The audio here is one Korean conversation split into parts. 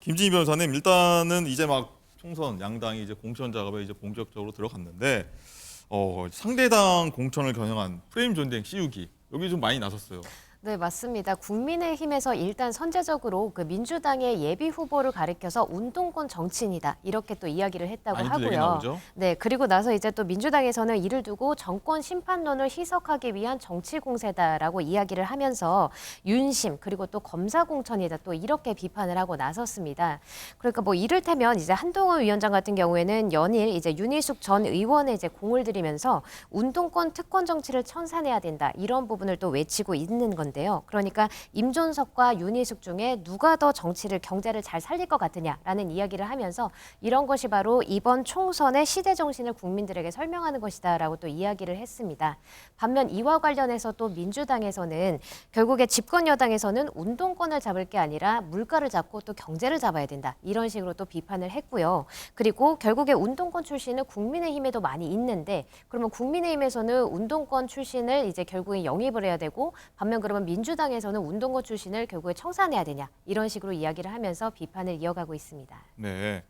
김진희 변호사님, 일단은 이제 막 총선 양당이 이제 공천 작업에 이제 본격적으로 들어갔는데 상대당 공천을 겨냥한 프레임 전쟁 씌우기 여기 좀 많이 나섰어요. 네, 맞습니다. 국민의힘에서 일단 선제적으로 그 민주당의 예비 후보를 가리켜서 운동권 정치인이다 이렇게 또 이야기를 했다고 많이들 얘기 하고요. 나오죠? 네, 그리고 나서 이제 또 민주당에서는 이를 두고 정권 심판론을 희석하기 위한 정치 공세다라고 이야기를 하면서 윤심 그리고 또 검사 공천이다 또 이렇게 비판을 하고 나섰습니다. 그러니까 뭐 이를테면 이제 한동훈 위원장 같은 경우에는 연일 이제 윤희숙 전 의원에 이제 공을 들이면서 운동권 특권 정치를 청산해야 된다 이런 부분을 또 외치고 있는 건데요. 그러니까 임종석과 윤희숙 중에 누가 더 정치를 경제를 잘 살릴 것 같으냐라는 이야기를 하면서 이런 것이 바로 이번 총선의 시대 정신을 국민들에게 설명하는 것이다라고 또 이야기를 했습니다. 반면 이와 관련해서 또 민주당에서는 결국에 집권 여당에서는 운동권을 잡을 게 아니라 물가를 잡고 또 경제를 잡아야 된다 이런 식으로 또 비판을 했고요. 그리고 결국에 운동권 출신은 국민의힘에도 많이 있는데 그러면 국민의힘에서는 운동권 출신을 이제 결국에 영입을 해야 되고 반면 그러면 민주당에서는 운동권 출신을 결국에 청산해야 되냐 이런 식으로 이야기를 하면서 비판을 이어가고 있습니다. 네.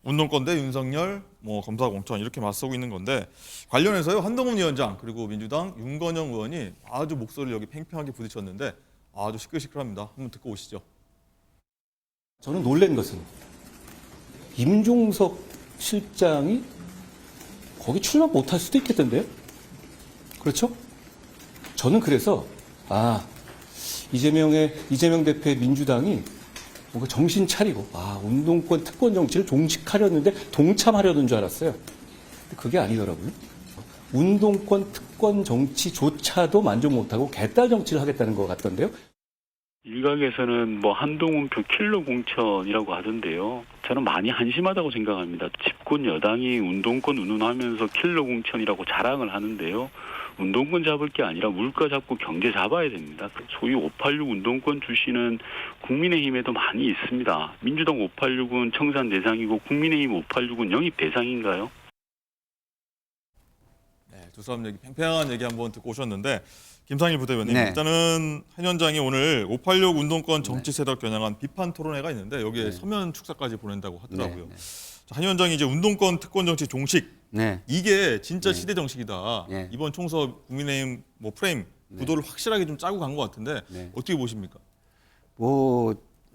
운동권 대 윤석열, 검사 공천 이렇게 맞서고 있는 건데 관련해서요 한동훈 위원장 그리고 민주당 윤건영 의원이 아주 목소리를 여기 팽팽하게 부딪혔는데 아주 시끌시끌합니다. 한번 듣고 오시죠. 저는 놀란 것은 임종석 실장이 거기 출마 못할 수도 있겠던데요. 그렇죠? 저는 그래서 이재명 대표의 민주당이 뭔가 정신 차리고 운동권 특권 정치를 종식하려는데 동참하려는 줄 알았어요. 근데 그게 아니더라고요. 운동권 특권 정치조차도 만족 못하고 개딸 정치를 하겠다는 것 같던데요. 일각에서는 한동훈 표 킬러 공천이라고 하던데요. 저는 많이 한심하다고 생각합니다. 집권 여당이 운동권 운운하면서 킬러 공천이라고 자랑을 하는데요. 운동권 잡을 게 아니라 물가 잡고 경제 잡아야 됩니다. 소위 586 운동권 출신은 국민의힘에도 많이 있습니다. 민주당 586은 청산 대상이고 국민의힘 586은 영입 대상인가요? 네, 두 사람 얘기 팽팽한 얘기 한번 듣고 오셨는데 김상일 부대변인 네. 일단은 한 위원장이 오늘 586 운동권 정치 세력 겨냥한 비판 토론회가 있는데 여기에 서면 축사까지 보낸다고 하더라고요. 자, 한 위원장이 이제 운동권 특권 정치 종식 이게 진짜 시대 정식이다. 이번 총선 국민의힘 프레임 구도를 확실하게 좀 짜고 간 것 같은데 어떻게 보십니까?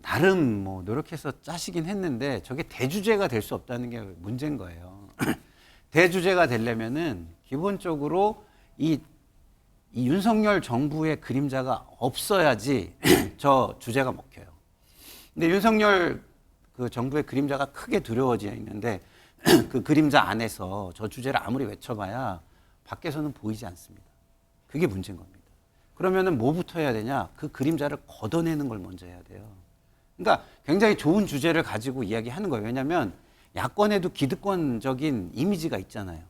나름 노력해서 짜시긴 했는데 저게 대주제가 될 수 없다는 게 문제인 거예요. 대주제가 되려면은 기본적으로 이 윤석열 정부의 그림자가 없어야지 저 주제가 먹혀요. 근데 윤석열 그 정부의 그림자가 크게 두려워져 있는데 그 그림자 안에서 저 주제를 아무리 외쳐봐야 밖에서는 보이지 않습니다. 그게 문제인 겁니다. 그러면은 뭐부터 해야 되냐? 그 그림자를 걷어내는 걸 먼저 해야 돼요. 그러니까 굉장히 좋은 주제를 가지고 이야기하는 거예요. 왜냐하면 야권에도 기득권적인 이미지가 있잖아요.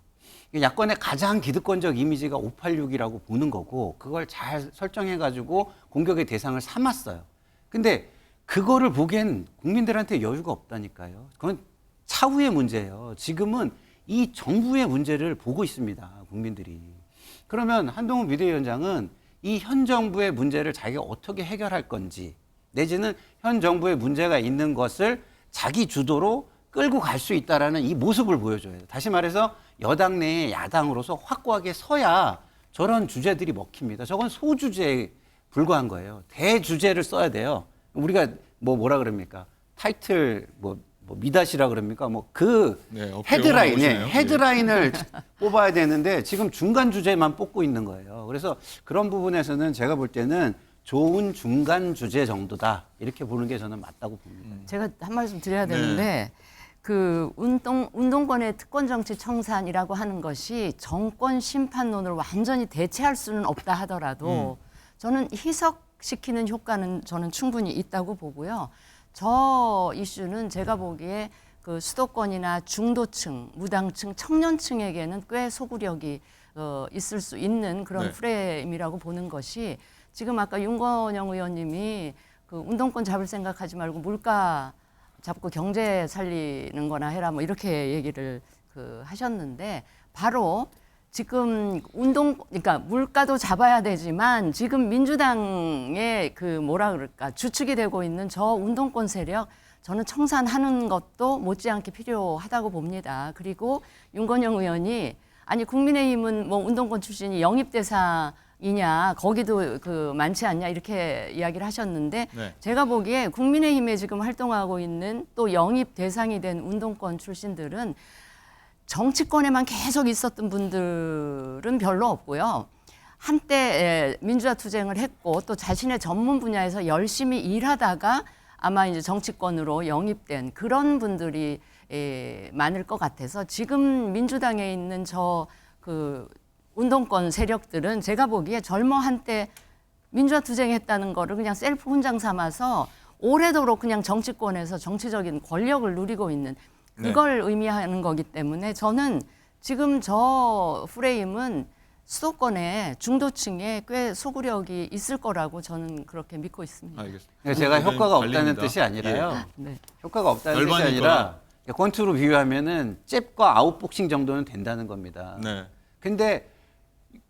야권의 가장 기득권적 이미지가 586이라고 보는 거고 그걸 잘 설정해가지고 공격의 대상을 삼았어요. 근데 그거를 보기엔 국민들한테 여유가 없다니까요. 그건 차후의 문제예요. 지금은 이 정부의 문제를 보고 있습니다. 국민들이. 그러면 한동훈 비대위원장은 이 현 정부의 문제를 자기가 어떻게 해결할 건지 내지는 현 정부의 문제가 있는 것을 자기 주도로 끌고 갈 수 있다라는 이 모습을 보여줘야 돼요. 다시 말해서 여당 내에 야당으로서 확고하게 서야 저런 주제들이 먹힙니다. 저건 소주제에 불과한 거예요. 대주제를 써야 돼요. 우리가 뭐라 그럽니까? 타이틀 미닫이라 그럽니까? 헤드라인을 뽑아야 되는데 지금 중간 주제만 뽑고 있는 거예요. 그래서 그런 부분에서는 제가 볼 때는 좋은 중간 주제 정도다 이렇게 보는 게 저는 맞다고 봅니다. 제가 한 말씀 드려야 되는데 그 운동권의 특권 정치 청산이라고 하는 것이 정권 심판론을 완전히 대체할 수는 없다 하더라도 저는 희석시키는 효과는 저는 충분히 있다고 보고요. 저 이슈는 제가 보기에 그 수도권이나 중도층, 무당층, 청년층에게는 꽤 소구력이 있을 수 있는 그런 프레임이라고 보는 것이 지금 아까 윤건영 의원님이 그 운동권 잡을 생각하지 말고 물가 잡고 경제 살리는 거나 해라 이렇게 얘기를 하셨는데 바로 지금 그러니까 물가도 잡아야 되지만 지금 민주당의 주축이 되고 있는 저 운동권 세력 저는 청산하는 것도 못지않게 필요하다고 봅니다. 그리고 윤건영 의원이 아니 국민의힘은 뭐 운동권 출신이 영입 대상이냐 거기도 그 많지 않냐 이렇게 이야기를 하셨는데 네. 제가 보기에 국민의힘에 지금 활동하고 있는 또 영입 대상이 된 운동권 출신들은 정치권에만 계속 있었던 분들은 별로 없고요. 한때 민주화 투쟁을 했고 또 자신의 전문 분야에서 열심히 일하다가 아마 이제 정치권으로 영입된 그런 분들이 많을 것 같아서 지금 민주당에 있는 저 그 운동권 세력들은 제가 보기에 젊어 한때 민주화 투쟁했다는 거를 그냥 셀프 훈장 삼아서 오래도록 그냥 정치권에서 정치적인 권력을 누리고 있는 그걸 의미하는 거기 때문에 저는 지금 저 프레임은 수도권에 중도층에 꽤 소구력이 있을 거라고 저는 그렇게 믿고 있습니다. 알겠습니다. 그러니까 제가 효과가 없다는 관리입니다. 뜻이 아니라요. 네. 효과가 없다는 뜻이 열반일 아니라 권투로 비유하면은 잽과 아웃복싱 정도는 된다는 겁니다. 네. 근데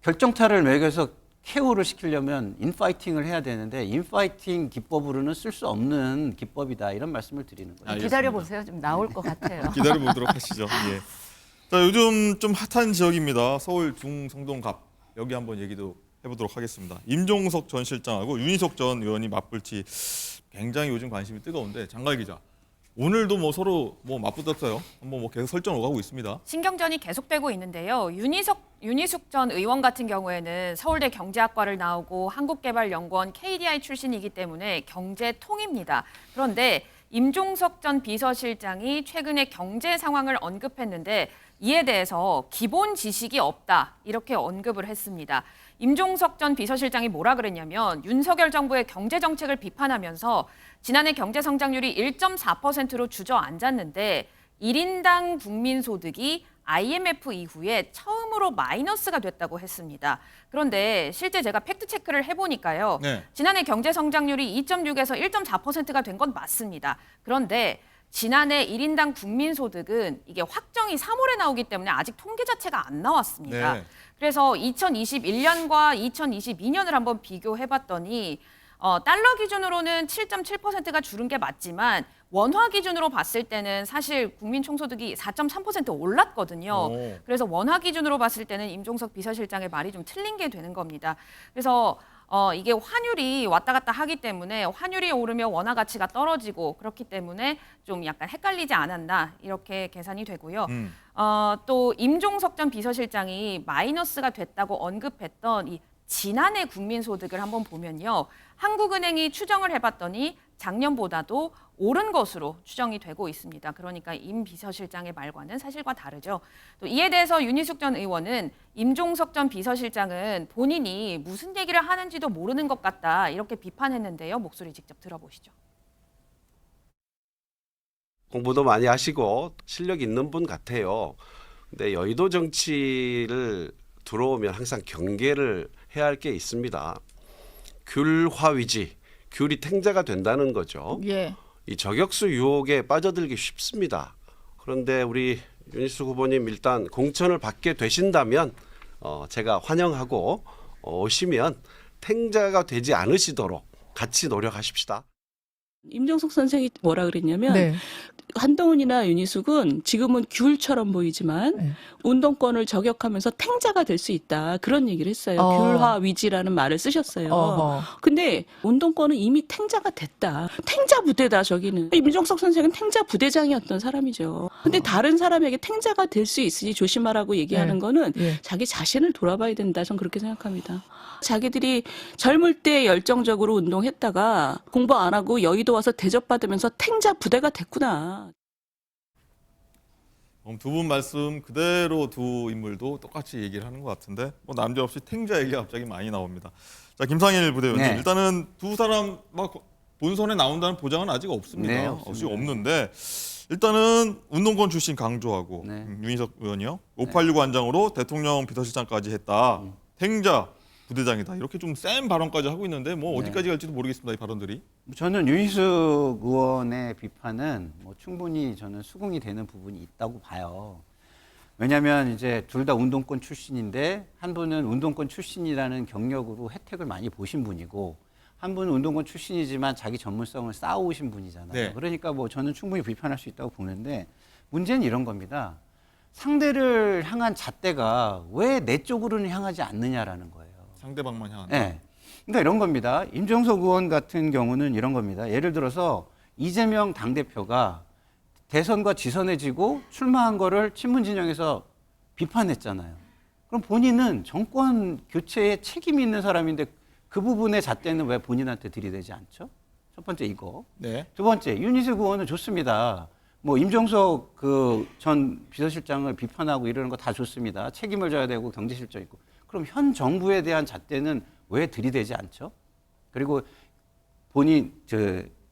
결정타를 매겨서 KO를 시키려면 인파이팅을 해야 되는데 인파이팅 기법으로는 쓸 수 없는 기법이다 이런 말씀을 드리는 거예요. 알겠습니다. 기다려 보세요. 좀 나올 것 같아요. 기다려 보도록 하시죠. 예. 자, 요즘 좀 핫한 지역입니다. 서울 중성동갑 여기 한번 얘기도 해보도록 하겠습니다. 임종석 전 실장하고 윤희석 전 의원이 맞불지 굉장히 요즘 관심이 뜨거운데 장갈 기자. 오늘도 뭐 서로 뭐 맞붙었어요. 한번 뭐 계속 설전 오가고 있습니다. 신경전이 계속되고 있는데요. 윤희숙 전 의원 같은 경우에는 서울대 경제학과를 나오고 한국개발연구원 KDI 출신이기 때문에 경제통입니다. 그런데 임종석 전 비서실장이 최근에 경제 상황을 언급했는데 이에 대해서 기본 지식이 없다 이렇게 언급을 했습니다. 임종석 전 비서실장이 뭐라 그랬냐면 윤석열 정부의 경제 정책을 비판하면서 지난해 경제 성장률이 1.4%로 주저앉았는데 1인당 국민소득이 IMF 이후에 처음으로 마이너스가 됐다고 했습니다. 그런데 실제 제가 팩트체크를 해보니까요. 네. 지난해 경제 성장률이 2.6에서 1.4%가 된 건 맞습니다. 그런데 지난해 1인당 국민소득은 이게 확정이 3월에 나오기 때문에 아직 통계 자체가 안 나왔습니다. 네. 그래서 2021년과 2022년을 한번 비교해봤더니 달러 기준으로는 7.7%가 줄은 게 맞지만 원화 기준으로 봤을 때는 사실 국민 총소득이 4.3% 올랐거든요. 오. 그래서 원화 기준으로 봤을 때는 임종석 비서실장의 말이 좀 틀린 게 되는 겁니다. 그래서 이게 환율이 왔다 갔다 하기 때문에 환율이 오르면 원화 가치가 떨어지고 그렇기 때문에 좀 약간 헷갈리지 않았나 이렇게 계산이 되고요. 또 임종석 전 비서실장이 마이너스가 됐다고 언급했던 이 지난해 국민소득을 한번 보면요. 한국은행이 추정을 해봤더니 작년보다도 오른 것으로 추정이 되고 있습니다. 그러니까 임 비서실장의 말과는 사실과 다르죠. 또 이에 대해서 윤희숙 전 의원은 임종석 전 비서실장은 본인이 무슨 얘기를 하는지도 모르는 것 같다 이렇게 비판했는데요. 목소리 직접 들어보시죠. 공부도 많이 하시고 실력 있는 분 같아요. 근데 여의도 정치를 들어오면 항상 경계를 해야 할 게 있습니다. 귤화위지, 귤이 탱자가 된다는 거죠. 예. 이 저격수 유혹에 빠져들기 쉽습니다. 그런데 우리 윤희숙 후보님 일단 공천을 받게 되신다면 제가 환영하고 오시면 탱자가 되지 않으시도록 같이 노력하십시다. 임종석 선생이 뭐라 그랬냐면 네. 한동훈이나 윤희숙은 지금은 귤처럼 보이지만 네. 운동권을 저격하면서 탱자가 될 수 있다. 그런 얘기를 했어요. 귤화 위지라는 말을 쓰셨어요. 어허. 근데 운동권은 이미 탱자가 됐다. 탱자 부대다 저기는. 임종석 선생은 탱자 부대장이었던 사람이죠. 근데 다른 사람에게 탱자가 될 수 있으니 조심하라고 얘기하는 네. 거는 예. 자기 자신을 돌아봐야 된다. 전 그렇게 생각합니다. 자기들이 젊을 때 열정적으로 운동했다가 공부 안 하고 여의도 와서 대접받으면서 탱자 부대가 됐구나. 두 분 말씀 그대로 두 인물도 똑같이 얘기를 하는 것 같은데 뭐 남자없이 탱자 얘기가 갑자기 많이 나옵니다. 자, 김상일 부대변인 네. 일단은 두 사람 막 본선에 나온다는 보장은 아직 없습니다. 네, 없이 없습니다. 없는데 일단은 운동권 출신 강조하고 네. 윤희석 의원이요. 586 관장으로 대통령 비서실장까지 했다. 탱자 부대장이다. 이렇게 좀 센 발언까지 하고 있는데 뭐 어디까지 갈지도 모르겠습니다. 이 발언들이. 저는 윤희숙 의원의 비판은 뭐 충분히 저는 수긍이 되는 부분이 있다고 봐요. 왜냐하면 이제 둘 다 운동권 출신인데 한 분은 운동권 출신이라는 경력으로 혜택을 많이 보신 분이고 한 분은 운동권 출신이지만 자기 전문성을 쌓아오신 분이잖아요. 네. 그러니까 뭐 저는 충분히 비판할 수 있다고 보는데 문제는 이런 겁니다. 상대를 향한 잣대가 왜 내 쪽으로는 향하지 않느냐라는 거예요. 상대방만 향한다. 네. 그러니까 이런 겁니다. 임종석 의원 같은 경우는 이런 겁니다. 예를 들어서 이재명 당대표가 대선과 지선에 지고 출마한 거를 친문 진영에서 비판했잖아요. 그럼 본인은 정권 교체에 책임이 있는 사람인데 그 부분의 잣대는 왜 본인한테 들이대지 않죠? 첫 번째 이거. 네. 두 번째, 윤희숙 의원은 좋습니다. 뭐 임종석 그 전 비서실장을 비판하고 이러는 거 다 좋습니다. 책임을 져야 되고 경제실적 있고. 그럼 현 정부에 대한 잣대는 왜 들이대지 않죠? 그리고 본인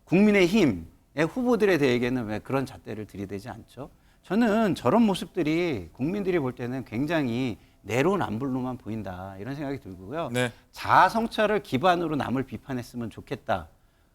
국민의힘의 후보들에 대해서는 왜 그런 잣대를 들이대지 않죠? 저는 저런 모습들이 국민들이 볼 때는 굉장히 내로남불로만 보인다 이런 생각이 들고요. 네. 자아 성찰을 기반으로 남을 비판했으면 좋겠다.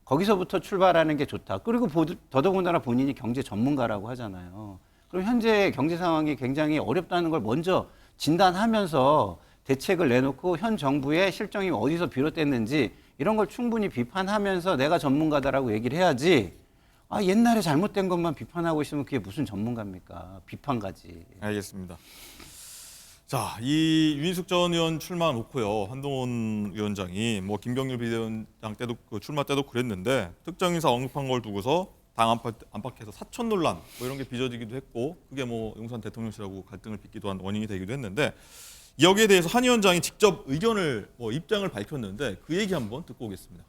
거기서부터 출발하는 게 좋다. 그리고 더더군다나 본인이 경제 전문가라고 하잖아요. 그럼 현재 경제 상황이 굉장히 어렵다는 걸 먼저 진단하면서 대책을 내놓고 현 정부의 실정이 어디서 비롯됐는지 이런 걸 충분히 비판하면서 내가 전문가다라고 얘기를 해야지. 아, 옛날에 잘못된 것만 비판하고 있으면 그게 무슨 전문가입니까? 비판가지. 알겠습니다. 자, 이 윤희숙 전 의원 출마 놓고요. 한동훈 위원장이 뭐 김병률 비대위원장 때도 출마 때도 그랬는데 특정 인사 언급한 걸 두고서 당 안팎에서 사천 논란 뭐 이런 게 빚어지기도 했고 그게 뭐 용산 대통령실하고 갈등을 빚기도 한 원인이 되기도 했는데 여기에 대해서 한 위원장이 직접 의견을 입장을 밝혔는데 그 얘기 한번 듣고 오겠습니다.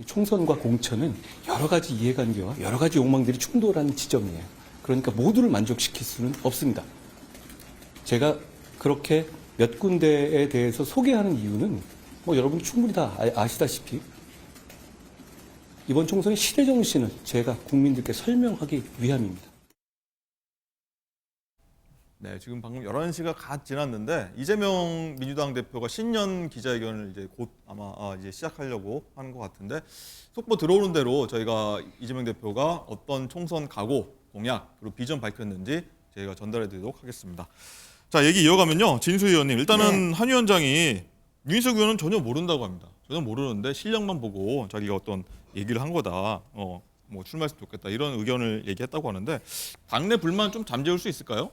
총선과 공천은 여러 가지 이해관계와 여러 가지 욕망들이 충돌하는 지점이에요. 그러니까 모두를 만족시킬 수는 없습니다. 제가 그렇게 몇 군데에 대해서 소개하는 이유는 뭐 여러분 충분히 다 아시다시피 이번 총선의 시대 정신을 제가 국민들께 설명하기 위함입니다. 네, 지금 방금 11시가 갓 지났는데 이재명 민주당 대표가 신년 기자회견을 이제 곧 아마 이제 시작하려고 하는 것 같은데 속보 들어오는 대로 저희가 이재명 대표가 어떤 총선 각오, 공약 그리고 비전 밝혔는지 저희가 전달해드리도록 하겠습니다. 자, 얘기 이어가면요, 진수 의원님 일단은 한 위원장이 윤희숙 의원은 전혀 모른다고 합니다. 전혀 모르는데 실력만 보고 자기가 어떤 얘기를 한 거다. 뭐 출마했으면 좋겠다 이런 의견을 얘기했다고 하는데 당내 불만 좀 잠재울 수 있을까요?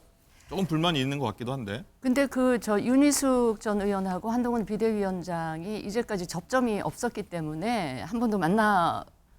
조금 불만이 있는 것 같기도 한데. 근데 윤희숙 전 의원하고 한동훈 비대위원장이 이제까지 접점이 없었기 때문에 한 번도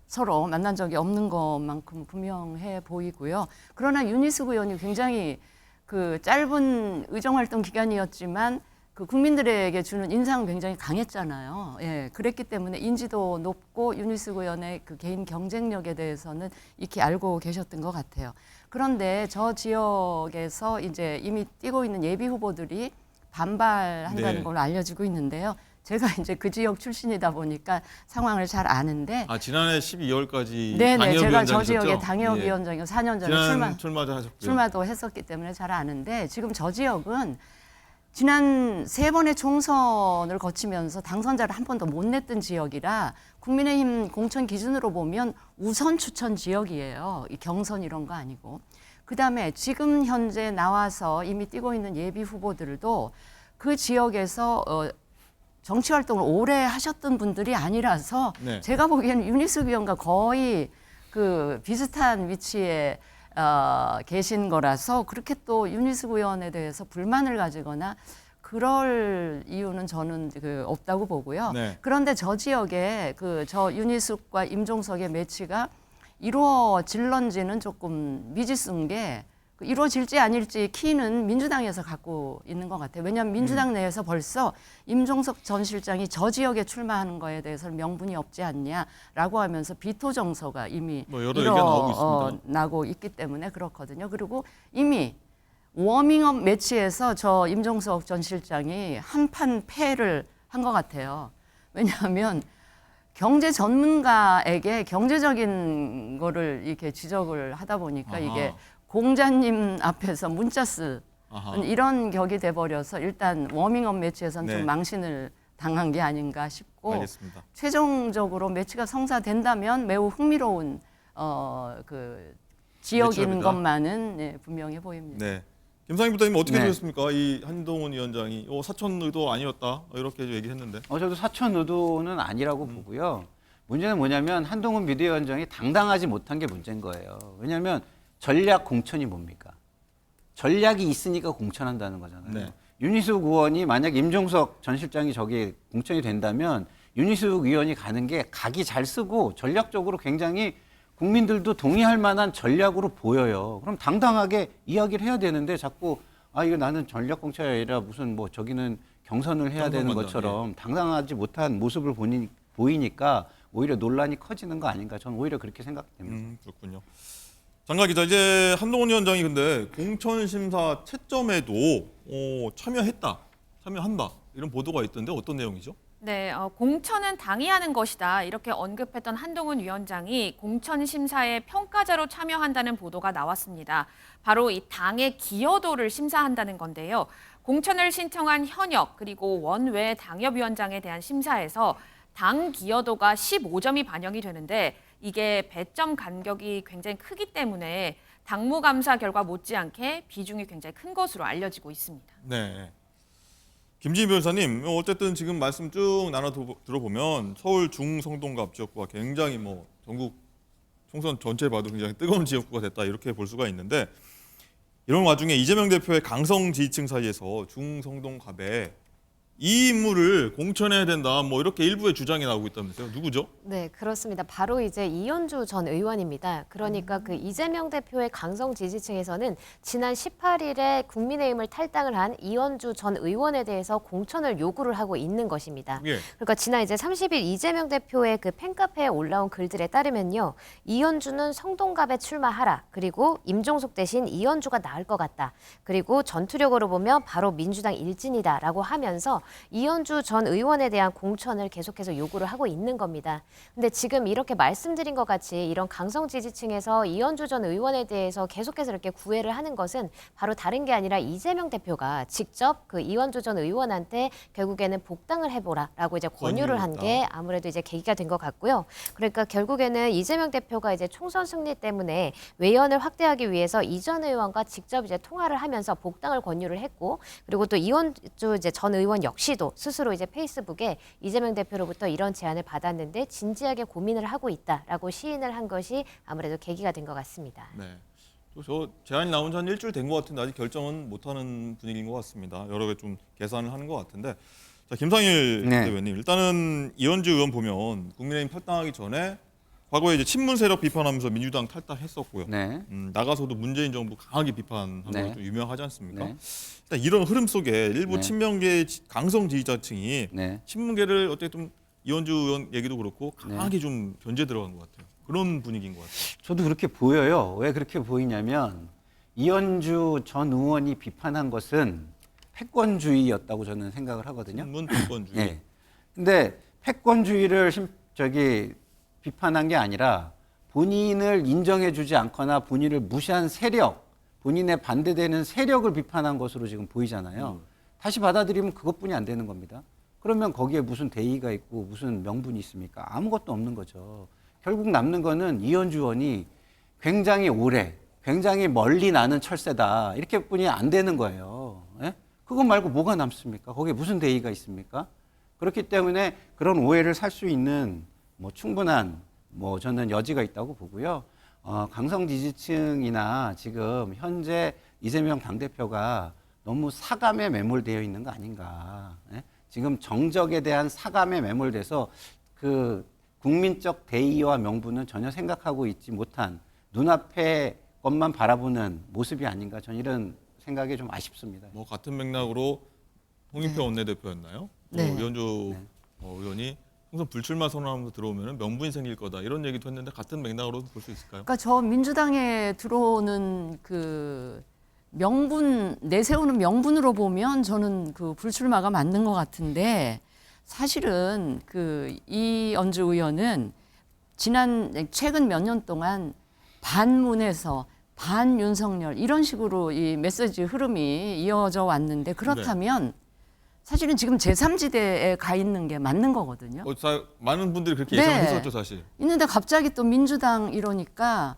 서로 만난 적이 없는 것만큼 분명해 보이고요. 그러나 윤희숙 의원이 굉장히 그 짧은 의정활동 기간이었지만 그 국민들에게 주는 인상은 굉장히 강했잖아요. 예, 그랬기 때문에 인지도 높고 윤희숙 의원의 그 개인 경쟁력에 대해서는 익히 알고 계셨던 것 같아요. 그런데 저 지역에서 이제 이미 뛰고 있는 예비 후보들이 반발한다는 걸로 알려지고 있는데요. 제가 이제 그 지역 출신이다 보니까 상황을 잘 아는데. 지난해 12월까지 네네, 제가 저 지역의 당협위원장이요 4년 전에 출마하셨고요. 출마도 했었기 때문에 잘 아는데 지금 저 지역은 지난 3번의 총선을 거치면서 당선자를 한 번도 못 냈던 지역이라 국민의힘 공천 기준으로 보면 우선 추천 지역이에요. 이 경선 이런 거 아니고. 그다음에 지금 현재 나와서 이미 뛰고 있는 예비 후보들도 그 지역에서 정치 활동을 오래 하셨던 분들이 아니라서 네. 제가 보기에는 윤희숙 의원과 거의 그 비슷한 위치에 계신 거라서 그렇게 또 윤희숙 의원에 대해서 불만을 가지거나 그럴 이유는 저는 없다고 보고요. 네. 그런데 저 지역에 저 윤희숙과 임종석의 매치가 이루어질런지는 조금 미지수인 게 이루어질지 아닐지 키는 민주당에서 갖고 있는 것 같아요. 왜냐하면 민주당 내에서 벌써 임종석 전 실장이 저 지역에 출마하는 거에 대해서는 명분이 없지 않냐라고 하면서 비토 정서가 이미 뭐 여러 얘기가 나오고 있습니다. 나고 있기 때문에 그렇거든요. 그리고 이미 워밍업 매치에서 저 임종석 전 실장이 한판 패를 한 것 같아요. 왜냐하면 경제 전문가에게 경제적인 거를 이렇게 지적을 하다 보니까 이게 공자님 앞에서 문자 쓰 이런 격이 돼버려서 일단 워밍업 매치에서는 네. 좀 망신을 당한 게 아닌가 싶고 알겠습니다. 최종적으로 매치가 성사된다면 매우 흥미로운 그 지역인 매치업이다. 것만은 분명해 보입니다. 네. 김상희 부장님 어떻게 네. 보셨습니까? 이 한동훈 위원장이 사천 의도 아니었다 이렇게 얘기했는데. 저도 사천 의도는 아니라고 보고요. 문제는 뭐냐면 한동훈 비대위원장이 당당하지 못한 게 문제인 거예요. 왜냐하면 전략 공천이 뭡니까? 전략이 있으니까 공천한다는 거잖아요. 네. 윤희숙 의원이 만약 임종석 전 실장이 저기 공천이 된다면 윤희숙 의원이 가는 게 각이 잘 쓰고 전략적으로 굉장히 국민들도 동의할 만한 전략으로 보여요. 그럼 당당하게 이야기를 해야 되는데 자꾸 이거 나는 전략 공천이 아니라 무슨 뭐 저기는 경선을 해야 되는 경선만다, 것처럼 당당하지 못한 모습을 보이니까 오히려 논란이 커지는 거 아닌가. 저는 오히려 그렇게 생각됩니다. 그렇군요. 장관 기자, 이제 한동훈 위원장이 근데 공천 심사 채점에도 참여한다 이런 보도가 있던데 어떤 내용이죠? 네, 공천은 당이 하는 것이다 이렇게 언급했던 한동훈 위원장이 공천 심사에 평가자로 참여한다는 보도가 나왔습니다. 바로 이 당의 기여도를 심사한다는 건데요. 공천을 신청한 현역 그리고 원외 당협위원장에 대한 심사에서 당 기여도가 15점이 반영이 되는데 이게 배점 간격이 굉장히 크기 때문에 당무감사 결과 못지않게 비중이 굉장히 큰 것으로 알려지고 있습니다. 네. 김지희 변호사님, 어쨌든 지금 말씀 쭉 나눠 들어보면 서울 중성동갑 지역구가 굉장히 전국 총선 전체를 봐도 굉장히 뜨거운 지역구가 됐다 이렇게 볼 수가 있는데 이런 와중에 이재명 대표의 강성 지지층 사이에서 중성동갑에 이 인물을 공천해야 된다 이렇게 일부의 주장이 나오고 있다면서요. 누구죠? 네, 그렇습니다. 바로 이제 이현주 전 의원입니다. 그러니까 그 이재명 대표의 강성 지지층에서는 지난 18일에 국민의힘을 탈당을 한 이현주 전 의원에 대해서 공천을 요구를 하고 있는 것입니다. 예. 그러니까 지난 이제 30일 이재명 대표의 그 팬카페에 올라온 글들에 따르면요. 이현주는 성동갑에 출마하라. 그리고 임종석 대신 이현주가 나을 것 같다. 그리고 전투력으로 보면 바로 민주당 일진이다라고 하면서 이현주 전 의원에 대한 공천을 계속해서 요구를 하고 있는 겁니다. 근데 지금 이렇게 말씀드린 것 같이 이런 강성 지지층에서 이현주 전 의원에 대해서 계속해서 이렇게 구애를 하는 것은 바로 다른 게 아니라 이재명 대표가 직접 그 이현주 전 의원한테 결국에는 복당을 해보라라고 이제 권유를 한 게 아무래도 이제 계기가 된 것 같고요. 그러니까 결국에는 이재명 대표가 이제 총선 승리 때문에 외연을 확대하기 위해서 이 전 의원과 직접 이제 통화를 하면서 복당을 권유를 했고, 그리고 또 이현주 이제 전 의원 역시도 스스로 이제 페이스북에 이재명 대표로부터 이런 제안을 받았는데 진지하게 고민을 하고 있다라고 시인을 한 것이 아무래도 계기가 된 것 같습니다. 네. 또 저 제안이 나온 지 한 일주일 된 것 같은데 아직 결정은 못하는 분위기인 것 같습니다. 여러 개 좀 계산을 하는 것 같은데. 자, 김상일 네. 대변인, 일단은 이현주 의원 보면 국민의힘 탈당하기 전에 과거에 이제 친문 세력 비판하면서 민주당 탈당했었고요. 네. 나가서도 문재인 정부 강하게 비판한 네. 걸로 좀 유명하지 않습니까? 네. 일단 이런 흐름 속에 일부 네. 친명계 강성 지지자층이 네. 친문계를 어쨌든 이현주 의원 얘기도 그렇고 강하게 좀 견제 들어간 것 같아요. 그런 분위기인 것 같아요. 저도 그렇게 보여요. 왜 그렇게 보이냐면 이현주 전 의원이 비판한 것은 패권주의였다고 저는 생각을 하거든요. 친문 패권주의. 네. 근데 패권주의를 비판한 게 아니라 본인을 인정해주지 않거나 본인을 무시한 세력, 본인에 반대되는 세력을 비판한 것으로 지금 보이잖아요. 다시 받아들이면 그것뿐이 안 되는 겁니다. 그러면 거기에 무슨 대의가 있고 무슨 명분이 있습니까? 아무것도 없는 거죠. 결국 남는 거는 이현주 의원이 굉장히 오래, 굉장히 멀리 나는 철새다. 이렇게뿐이 안 되는 거예요. 예? 그것 말고 뭐가 남습니까? 거기에 무슨 대의가 있습니까? 그렇기 때문에 그런 오해를 살 수 있는 충분한 저는 여지가 있다고 보고요. 강성 지지층이나 지금 현재 이재명 당대표가 너무 사감에 매몰되어 있는 거 아닌가. 예? 지금 정적에 대한 사감에 매몰돼서 그 국민적 대의와 명분은 전혀 생각하고 있지 못한 눈앞의 것만 바라보는 모습이 아닌가. 저는 이런 생각이 좀 아쉽습니다. 같은 맥락으로 홍익표 원내대표였나요? 네. 이현주 의원이 항상 불출마 선언하면서 들어오면 명분이 생길 거다 이런 얘기도 했는데 같은 맥락으로 볼 수 있을까요? 그러니까 저 민주당에 들어오는 그 명분 내세우는 명분으로 보면 저는 그 불출마가 맞는 것 같은데 사실은 그 이현주 의원은 최근 몇 년 동안 반문에서 반 윤석열 이런 식으로 이 메시지 흐름이 이어져 왔는데 그렇다면 사실은 지금 제3지대에 가 있는 게 맞는 거거든요. 많은 분들이 그렇게 네. 예상했었죠, 사실. 있는데 갑자기 또 민주당 이러니까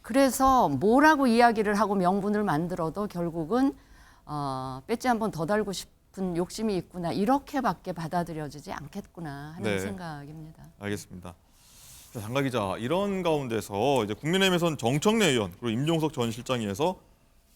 그래서 뭐라고 이야기를 하고 명분을 만들어도 결국은 배지 한 번 더 달고 싶은 욕심이 있구나, 이렇게밖에 받아들여지지 않겠구나 하는 네. 생각입니다. 알겠습니다. 자, 장가 기자, 이런 가운데서 이제 국민의힘에선 정청래 의원 그리고 임종석 전 실장위에서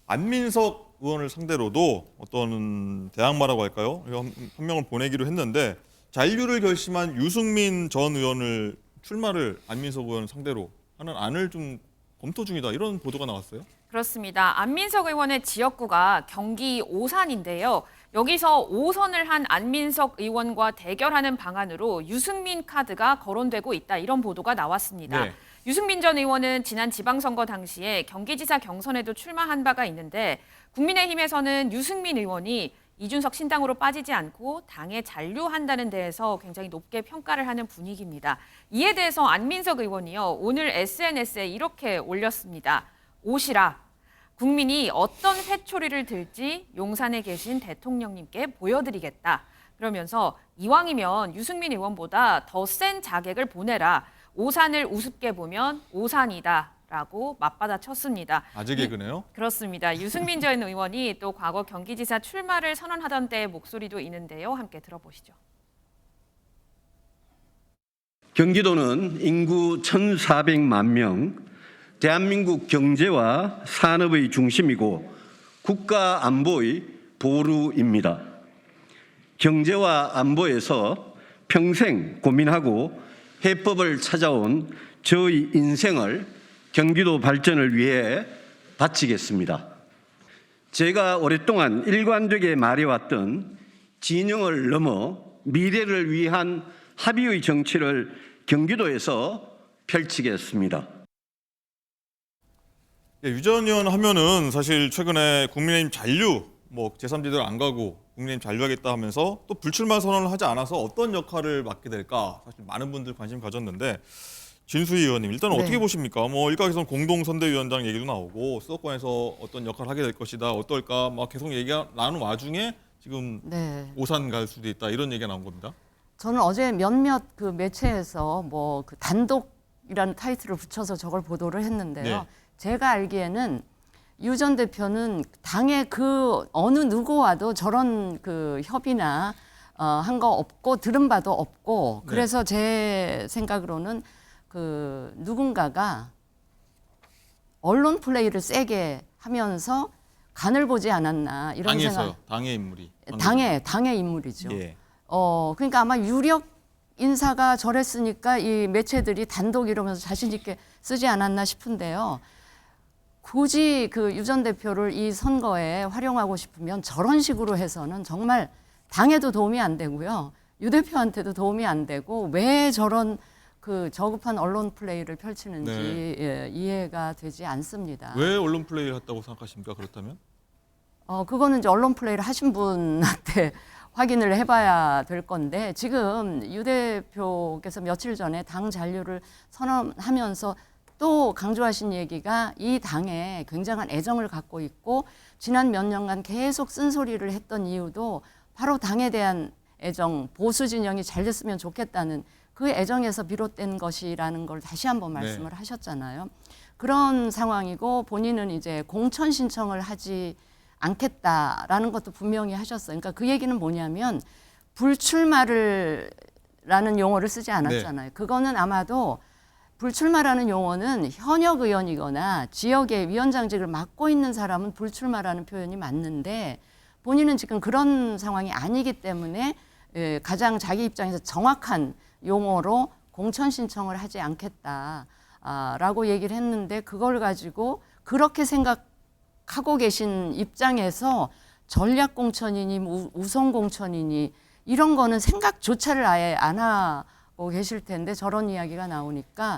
안민석 의원을 상대로도 어떤 대항마라고 할까요? 한 명을 보내기로 했는데 잔류를 결심한 유승민 전 의원을 출마를 안민석 의원 상대로 하는 안을 좀 검토 중이다, 이런 보도가 나왔어요. 그렇습니다. 안민석 의원의 지역구가 경기 오산인데요. 여기서 5선을 한 안민석 의원과 대결하는 방안으로 유승민 카드가 거론되고 있다, 이런 보도가 나왔습니다. 네. 유승민 전 의원은 지난 지방선거 당시에 경기지사 경선에도 출마한 바가 있는데 국민의힘에서는 유승민 의원이 이준석 신당으로 빠지지 않고 당에 잔류한다는 데에서 굉장히 높게 평가를 하는 분위기입니다. 이에 대해서 안민석 의원이요, 오늘 SNS에 이렇게 올렸습니다. 오시라. 국민이 어떤 회초리를 들지 용산에 계신 대통령님께 보여드리겠다. 그러면서 이왕이면 유승민 의원보다 더 센 자객을 보내라. 오산을 우습게 보면 오산이다. 라고 맞받아 쳤습니다. 아재 개그네요. 그렇습니다. 유승민 전 의원이 또 과거 경기지사 출마를 선언하던 때의 목소리도 있는데요. 함께 들어보시죠. 경기도는 인구 1,400만 명, 대한민국 경제와 산업의 중심이고 국가 안보의 보루입니다. 경제와 안보에서 평생 고민하고 해법을 찾아온 저의 인생을 경기도 발전을 위해 바치겠습니다. 제가 오랫동안 일관되게 말해왔던 진영을 넘어 미래를 위한 합의의 정치를 경기도에서 펼치겠습니다. 유 전 의원 하면은 사실 최근에 국민의힘 잔류, 뭐 제3지대로 안 가고 국민의힘 잔류하겠다 하면서 또 불출마 선언을 하지 않아서 어떤 역할을 맡게 될까, 사실 많은 분들 관심 가졌는데, 진수희 의원님, 일단 어떻게 보십니까? 뭐 일각에서는 공동선대위원장 얘기도 나오고 수도권에서 어떤 역할을 하게 될 것이다, 어떨까, 막 계속 얘기가 나눈 와중에 지금 오산 갈 수도 있다, 이런 얘기가 나온 겁니다. 저는 어제 몇몇 그 매체에서 뭐 그 단독이라는 타이틀을 붙여서 저걸 보도를 했는데요. 네. 제가 알기에는 유 전 대표는 당의 그 어느 누구와도 저런 그 협의나 한 거 없고 들은 바도 없고, 그래서 제 생각으로는 그 누군가가 언론 플레이를 세게 하면서 간을 보지 않았나, 이런 당에서요. 생각. 당의 인물이. 당의 인물이죠. 예. 그러니까 아마 유력 인사가 저랬으니까 이 매체들이 단독 이러면서 자신 있게 쓰지 않았나 싶은데요. 굳이 그 유 전 대표를 이 선거에 활용하고 싶으면 저런 식으로 해서는 정말 당에도 도움이 안 되고요, 유 대표한테도 도움이 안 되고, 왜 저런 그 저급한 언론 플레이를 펼치는지 이해가 되지 않습니다. 왜 언론 플레이를 했다고 생각하십니까, 그렇다면? 그거는 이제 언론 플레이를 하신 분한테 확인을 해봐야 될 건데, 지금 유 대표께서 며칠 전에 당 잔류를 선언하면서 또 강조하신 얘기가 이 당에 굉장한 애정을 갖고 있고 지난 몇 년간 계속 쓴소리를 했던 이유도 바로 당에 대한 애정, 보수 진영이 잘 됐으면 좋겠다는 그 애정에서 비롯된 것이라는 걸 다시 한번 말씀을 하셨잖아요. 그런 상황이고 본인은 이제 공천 신청을 하지 않겠다라는 것도 분명히 하셨어요. 그러니까 그 얘기는 뭐냐면 불출마를 라는 용어를 쓰지 않았잖아요. 그거는 아마도 불출마라는 용어는 현역 의원이거나 지역의 위원장직을 맡고 있는 사람은 불출마라는 표현이 맞는데, 본인은 지금 그런 상황이 아니기 때문에 가장 자기 입장에서 정확한 용어로 공천 신청을 하지 않겠다라고 얘기를 했는데, 그걸 가지고 그렇게 생각하고 계신 입장에서 전략 공천이니 우선 공천이니 이런 거는 생각조차를 아예 안 하고 계실 텐데 저런 이야기가 나오니까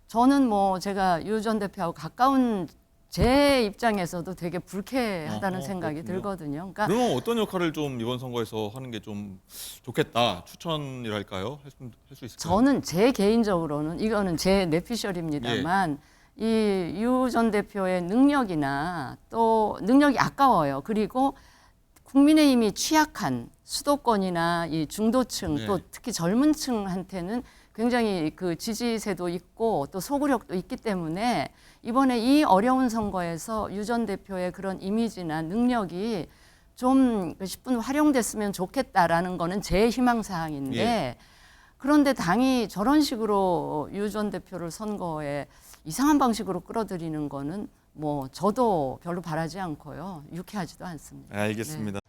저는 뭐 제가 유 전 대표하고 가까운 제 입장에서도 되게 불쾌하다는 생각이 그렇군요. 들거든요. 그러니까 그러면 어떤 역할을 좀 이번 선거에서 하는 게 좀 좋겠다, 추천이랄까요? 할 수 있을까요? 저는 제 개인적으로는 이거는 제 내피셜입니다만 이 유 전 대표의 능력이나 또 능력이 아까워요. 그리고 국민의힘이 취약한 수도권이나 이 중도층 또 특히 젊은 층한테는 굉장히 그 지지세도 있고 또 소구력도 있기 때문에 이번에 이 어려운 선거에서 유 전 대표의 그런 이미지나 능력이 좀 10분 활용됐으면 좋겠다라는 거는 제 희망사항인데 예. 그런데 당이 저런 식으로 유 전 대표를 선거에 이상한 방식으로 끌어들이는 거는 뭐 저도 별로 바라지 않고요. 유쾌하지도 않습니다. 알겠습니다.